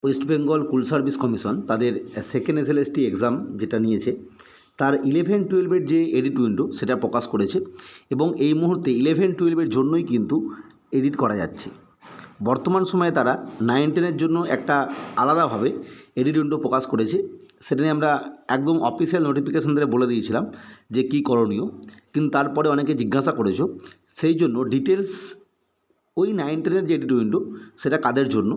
West Bengal school service commission তাদের second SLST exam যেটা নিয়েছে তার 11-12-এর যে এডিট উইন্ডো সেটা প্রকাশ করেছে এবং এই মুহূর্তে 11-12-এর জন্যই কিন্তু এডিট করা যাচ্ছে। বর্তমান সময়ে তারা 9-10-এর জন্য একটা আলাদাভাবে এডিট উইন্ডো প্রকাশ করেছে। সেটা নিয়ে আমরা একদম অফিসিয়াল নোটিফিকেশান ধরে বলে দিয়েছিলাম যে কী করণীয়, কিন্তু তারপরে অনেকে জিজ্ঞাসা করেছো, সেই জন্য ডিটেলস ওই 9-10-এর যে এডিট উইন্ডো সেটা কাদের জন্য,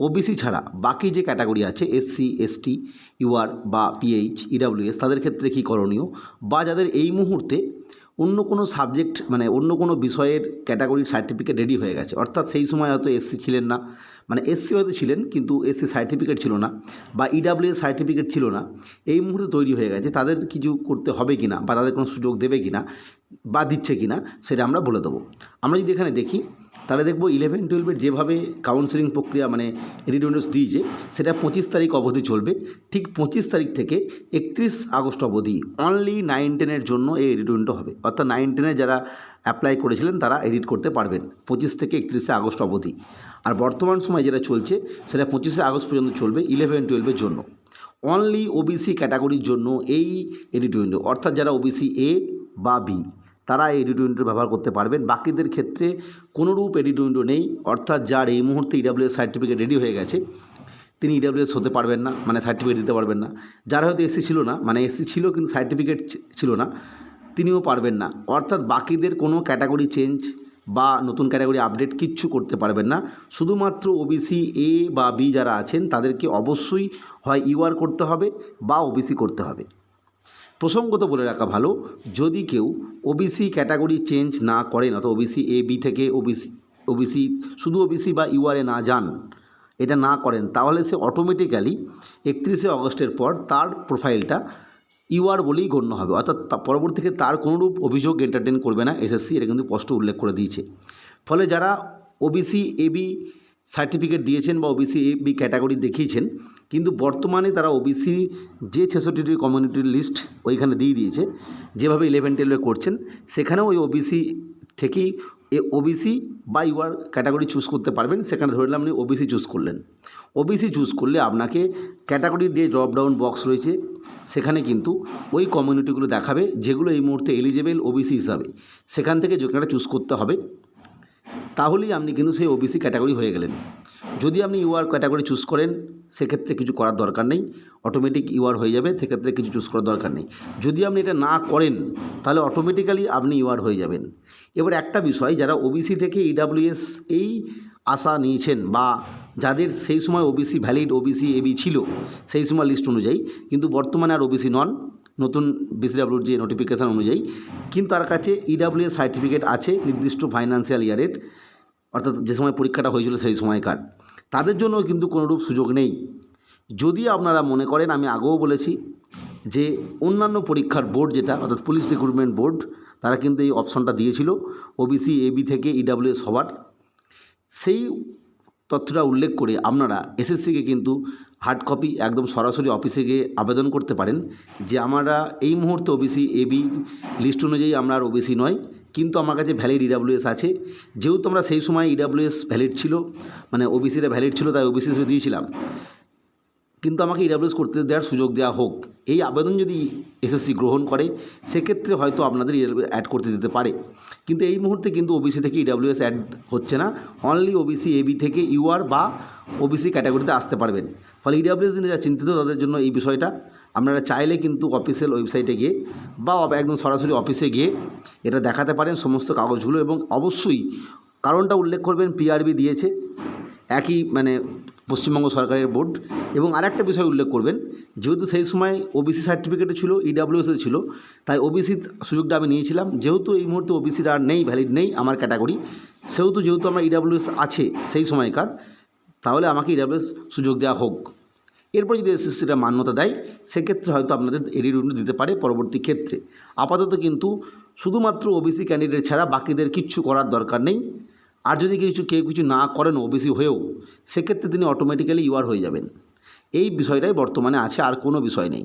ওবিসি ছাড়া বাকি যে ক্যাটাগরি আছে এসসি, এসটি, ইউআর বা পিএইচ, ইডাব্লিউএস তাদের ক্ষেত্রে কী করণীয়, বা যাদের এই মুহূর্তে অন্য কোনো সাবজেক্ট মানে অন্য কোনো বিষয়ের ক্যাটাগরির সার্টিফিকেট রেডি হয়ে গেছে, অর্থাৎ সেই সময় হয়তো এসসি ছিলেন না, মানে এসসি হয়তো ছিলেন কিন্তু এসসি সার্টিফিকেট ছিল না বা ইডাব্লিউএস সার্টিফিকেট ছিল না, এই মুহূর্তে তৈরি হয়ে গেছে, তাদের কিছু করতে হবে কি না বা তাদের কোনো সুযোগ দেবে কি না বা দিচ্ছে কি না সেটা আমরা বলে দেবো। আমরা যদি এখানে দেখি তাহলে দেখব 11-12-এর যেভাবে কাউন্সেলিং প্রক্রিয়া মানে এডিট উইন্ডোজ দিয়েছে সেটা 25 তারিখ অবধি চলবে। ঠিক 25 তারিখ থেকে 31 আগস্ট অবধি অনলি 9-10-এর জন্য এই এডিট উইন্ডো হবে, অর্থাৎ 9-10-এ যারা অ্যাপ্লাই করেছিলেন তারা এডিট করতে পারবেন 25 থেকে 31 আগস্ট অবধি। আর বর্তমান সময় যেটা চলছে সেটা 25 আগস্ট পর্যন্ত চলবে 11-12-এর জন্য। অনলি ওবিসি ক্যাটাগরির জন্য এই এডিট উইন্ডো, অর্থাৎ যারা ওবিসি এ বা বি তারা এই এডিট উইন্ডো ব্যবহার করতে পারবেন। বাকিদের ক্ষেত্রে কোনোরূপ এডিট উইন্ডো নেই, অর্থাৎ যার এই মুহূর্তে ইডাব্লিউএস সার্টিফিকেট রেডি হয়ে গেছে তিনি ইডাব্লিউএস হতে পারবেন না, মানে সার্টিফিকেট দিতে পারবেন না। যারা হয়তো এসসি ছিল না, মানে এসসি ছিল কিন্তু সার্টিফিকেট ছিল না, তিনিও পারবেন না। অর্থাৎ বাকিদের কোনো ক্যাটাগরি চেঞ্জ বা নতুন ক্যাটাগরি আপডেট কিচ্ছু করতে পারবেন না। শুধুমাত্র ওবিসি এ বা বি যারা আছেন তাদেরকে অবশ্যই হয় ইউআর করতে হবে বা ওবিসি করতে হবে। প্রসঙ্গত বলে রাখা ভালো, যদি কেউ ওবিসি ক্যাটাগরি চেঞ্জ না করেন অর্থাৎ ওবিসি এ বি থেকে ওবিসি শুধু ওবিসি বা ইউআরএ না যান, এটা না করেন, তাহলে সে অটোমেটিক্যালি 31 আগস্টের পর তার প্রোফাইলটা ইউআর বলেই গণ্য হবে, অর্থাৎ পরবর্তীতে তার কোনোরূপ অভিযোগ এন্টারটেন করবে না এসএসসি, এটা কিন্তু স্পষ্ট উল্লেখ করে দিয়েছে। ফলে যারা ওবিসি এবি সার্টিফিকেট দিয়েছেন বা ওবিসি এবি ক্যাটাগরি দেখিয়েছেন কিন্তু বর্তমানে তারা ওবিসি যে 66টি কমিউনিটির লিস্ট ওইখানে দিয়ে দিয়েছে, যেভাবে 11-12 করছেন সেখানেও ওই ওবিসি থেকেই ওবিসি বা ইউআর ক্যাটাগরি চুজ করতে পারবেন। সেখানে ধরলাম আপনি ওবিসি চুজ করলেন, ওবিসি চুজ করলে আপনাকে ক্যাটাগরির যে ড্রপডাউন বক্স রয়েছে সেখানে কিন্তু ওই কমিউনিটিগুলো দেখাবে যেগুলো এই মুহূর্তে এলিজেবল ওবিসি হিসাবে, সেখান থেকে যেখানে চুজ করতে হবে, তাহলেই আপনি কিন্তু সেই ওবিসি ক্যাটাগরি হয়ে গেলেন। যদি আপনি ইউআর ক্যাটাগরি চুজ করেন সেক্ষেত্রে কিছু করার দরকার নেই, অটোমেটিক ইউআর হয়ে যাবে, সেক্ষেত্রে কিছু চুজ করার দরকার নেই। যদি আপনি এটা না করেন তাহলে অটোমেটিক্যালি আপনি ইউআর হয়ে যাবেন। এবার একটা বিষয়, যারা ওবিসি থেকে ইডাব্লিউএস এই আশা নিয়েছেন বা যাদের সেই সময় ওবিসি ভ্যালিড ওবিসি এবি ছিল সেই সময় লিস্ট অনুযায়ী, কিন্তু বর্তমানে আর ওবিসি নন নতুন বিসিডাব্লিউর যে নোটিফিকেশান অনুযায়ী, কিন্তু তার কাছে ইডাব্লিউএস সার্টিফিকেট আছে নির্দিষ্ট ফাইন্যান্সিয়াল ইয়ারের, অর্থাৎ যে সময় পরীক্ষাটা হয়েছিল সেই সময়কার, তাদের জন্য কিন্তু কোনোরূপ সুযোগ নেই। যদি আপনারা মনে করেন, আমি আগেও বলেছি যে অন্যান্য পরীক্ষার বোর্ড যেটা অর্থাৎ পুলিশ রিক্রুটমেন্ট বোর্ড তারা কিন্তু এই অপশনটা দিয়েছিল ওবিসি এবি থেকে ইডাব্লিউএস হওয়ার, সেই তথ্যটা উল্লেখ করে আপনারা এসএসসিকে কিন্তু হার্ড কপি একদম সরাসরি অফিসে গিয়ে আবেদন করতে পারেন যে আমরা এই মুহূর্তে ওবিসি এবি লিস্ট অনুযায়ী আমরা আর ওবিসি নয়, কিন্তু আমার কাছে ভ্যালিড ইডাব্লিউএস আছে। যেহেতু আমরা সেই সময় ইডাব্লিউএস ভ্যালিড ছিল, মানে ওবিসিটা ভ্যালিড ছিল তাই ওবিসি হিসেবে দিয়েছিলাম, কিন্তু আমাকে ইডাব্লিউএস করতে দেওয়ার সুযোগ দেওয়া হোক, এই আবেদন যদি এসএসসি গ্রহণ করে সেক্ষেত্রে হয়তো আপনাদের ইডাব্লিউএস অ্যাড করতে দিতে পারে। কিন্তু এই মুহূর্তে কিন্তু ওবিসি থেকে ইডাব্লিউএস অ্যাড হচ্ছে না, অনলি ওবিসি এবি থেকে ইউআর বা ওবিসি ক্যাটাগরিতে আসতে পারবেন। ফলে ইডাব্লিউএস নিয়ে যারা চিন্তিত তাদের জন্য এই বিষয়টা, আপনারা চাইলে কিন্তু অফিসিয়াল ওয়েবসাইটে গিয়ে বা একদম সরাসরি অফিসে গিয়ে এটা দেখাতে পারেন সমস্ত কাগজগুলো, এবং অবশ্যই কারণটা উল্লেখ করবেন পিআরবি দিয়েছে একই মানে পশ্চিমবঙ্গ সরকারের বোর্ড, এবং আরেকটা বিষয় উল্লেখ করবেন যেহেতু সেই সময় ওবিসি সার্টিফিকেটে ছিল ইডাব্লিউএসে ছিল তাই ওবিসির সুযোগটা আমি নিয়েছিলাম, যেহেতু এই মুহূর্তে ওবিসির আর নেই ভ্যালিড নেই আমার ক্যাটাগরি, সেহেতু যেহেতু আমার ইডাব্লিউএস আছে সেই সময়কার, তাহলে আমাকে ইডাব্লিউএস সুযোগ দেওয়া হোক। এরপর যদি এসএসসিটা মান্যতা দেয় সেক্ষেত্রে হয়তো আপনাদের এডিট উইন্ডো দিতে পারে পরবর্তী ক্ষেত্রে। আপাতত কিন্তু শুধুমাত্র ওবিসি ক্যান্ডিডেট ছাড়া বাকিদের কিচ্ছু করার দরকার নেই। আর যদি কেউ কিছু না করেন ওবিসি হয়েও, সেক্ষেত্রে তিনি অটোমেটিক্যালি ইউআর হয়ে যাবেন। এই বিষয়টাই বর্তমানে আছে, আর কোনো বিষয় নেই।